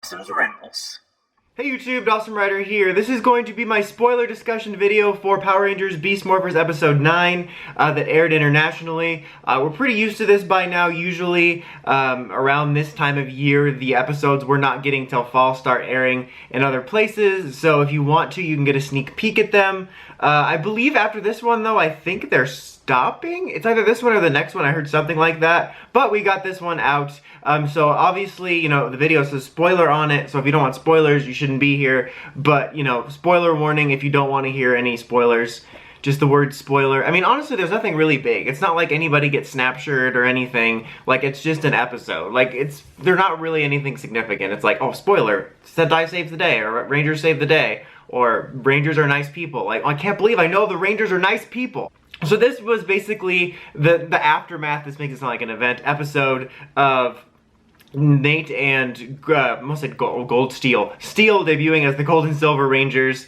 Dawson's Rambles. Hey YouTube, Dawson Ryder here. This is going to be my spoiler discussion video for Power Rangers Beast Morphers episode 9 that aired internationally. We're pretty used to this by now. Usually around this time of year, the episodes we're not getting till fall start airing in other places. So if you want to, you can get a sneak peek at them. I believe after this one though, I think they're stopping. It's either this one or the next one. I heard something like that. But we got this one out. So obviously, you know, the video says spoiler on it. So if you don't want spoilers, you shouldn't be here. But, you know, spoiler warning if you don't want to hear any spoilers. Just the word spoiler. I mean, honestly, there's nothing really big. It's not like anybody gets snapshored or anything. Like, it's just an episode. Like, they're not really anything significant. It's like, oh, spoiler. Sentai saves the day, or Rangers save the day, or Rangers are nice people. Like, I can't believe I know the Rangers are nice people. So this was basically the aftermath. This makes it sound like an event episode of Nate and almost said Gold Steel debuting as the Gold and Silver Rangers,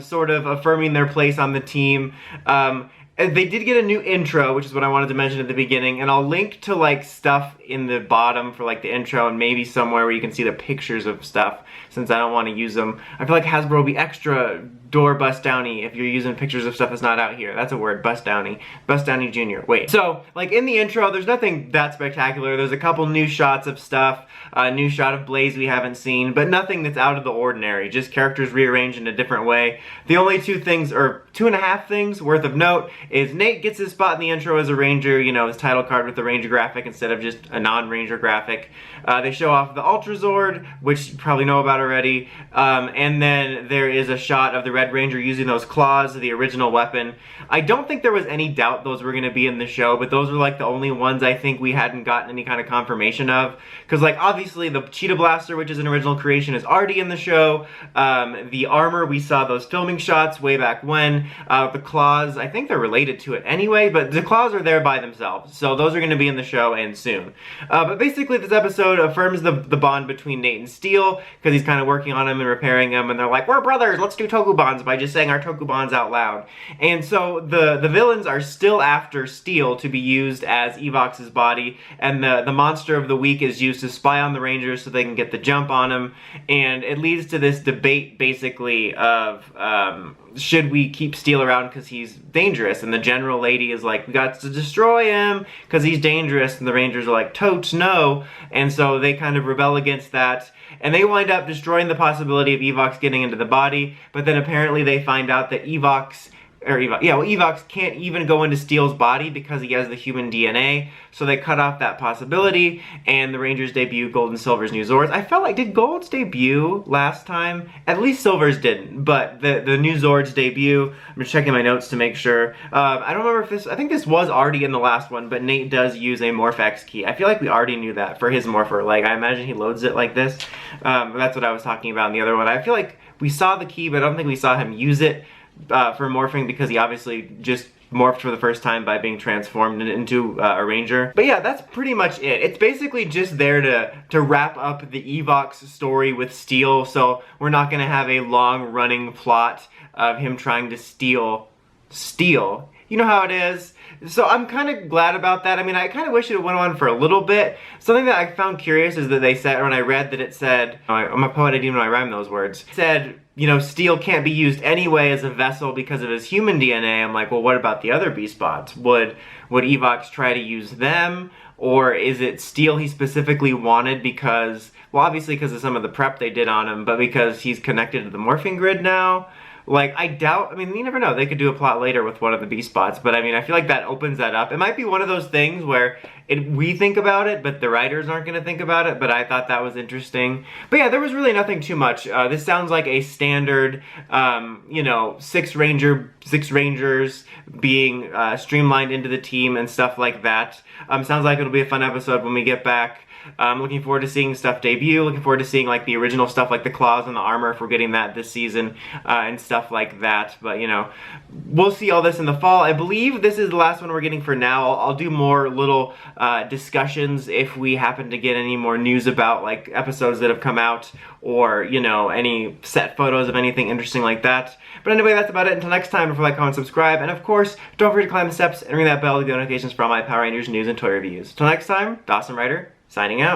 sort of affirming their place on the team. They did get a new intro, which is what I wanted to mention at the beginning, and I'll link to like stuff in the bottom for like the intro and maybe somewhere where you can see the pictures of stuff, since I don't want to use them. I feel like Hasbro will be extra door bust downy if you're using pictures of stuff that's not out here. That's a word, bust downy. Bust downy Jr. Wait. So, like in the intro, there's nothing that spectacular. There's a couple new shots of stuff, a new shot of Blaze we haven't seen, but nothing that's out of the ordinary. Just characters rearranged in a different way. The only two things, or 2.5 things worth of note, is Nate gets his spot in the intro as a Ranger, you know, his title card with the Ranger graphic instead of just a non-Ranger graphic. They show off the Ultra Zord, which you probably know about already, and then there is a shot of the Red Ranger using those claws, the original weapon. I don't think there was any doubt those were going to be in the show, but those were like the only ones I think we hadn't gotten any kind of confirmation of. Because like obviously the Cheetah Blaster, which is an original creation, is already in the show. The armor, we saw those filming shots way back when. The claws, I think they're related to it anyway, but the claws are there by themselves. So those are going to be in the show and soon. But basically this episode affirms the bond between Nate and Steel, because he's kind of working on him and repairing him, and they're like, we're brothers, let's do Toku Bonds by just saying our Toku Bonds out loud. And so the villains are still after Steel to be used as Evox's body, and the monster of the week is used to spy on the Rangers so they can get the jump on him, and it leads to this debate basically of should we keep Steel around because he's dangerous, and the general lady is like, we got to destroy him because he's dangerous, and the Rangers are like, totes no, and so they kind of rebel against that, and they wind up destroying the possibility of Evox getting into the body, but then apparently they find out that Evox can't even go into Steel's body because he has the human DNA, so they cut off that possibility, and the Rangers debut Gold and Silver's new Zords. I felt like, did Gold's debut last time? At least Silver's didn't, but the new Zords debut. I'm just checking my notes to make sure. I don't remember if this, I think this was already in the last one, but Nate does use a MorphX key. I feel like we already knew that for his Morpher. Like, I imagine he loads it like this. That's what I was talking about in the other one. I feel like we saw the key, but I don't think we saw him use it for morphing, because he obviously just morphed for the first time by being transformed into a Ranger. But yeah, that's pretty much it. It's basically just there to wrap up the Evox story with Steel, so we're not going to have a long-running plot of him trying to steal Steel. You know how it is. So I'm kind of glad about that. I mean, I kind of wish it went on for a little bit. Something that I found curious is that they said, when I read that it said, I'm a poet, I didn't even know I rhymed those words. It said, you know, Steel can't be used anyway as a vessel because of his human DNA. I'm like, well, what about the other Beast Bots? Would Evox try to use them? Or is it Steel he specifically wanted because, well, obviously because of some of the prep they did on him, but because he's connected to the morphing grid now? Like, I doubt, I mean, you never know, they could do a plot later with one of the Beast Bots, but I mean, I feel like that opens that up. It might be one of those things where we think about it, but the writers aren't going to think about it, but I thought that was interesting. But yeah, there was really nothing too much. This sounds like a standard, you know, 6 Rangers being streamlined into the team and stuff like that. Sounds like it'll be a fun episode when we get back. I'm looking forward to seeing stuff debut, looking forward to seeing like the original stuff like the claws and the armor if we're getting that this season, and stuff like that. But you know, we'll see all this in the fall. I believe this is the last one we're getting for now. I'll do more little discussions if we happen to get any more news about like episodes that have come out, or you know, any set photos of anything interesting like that. But anyway, that's about it. Until next time, don't forget to like, comment, subscribe, and of course, don't forget to climb the steps and ring that bell to get notifications for all my Power Rangers news and toy reviews. Until next time, Dawson Ryder, signing out.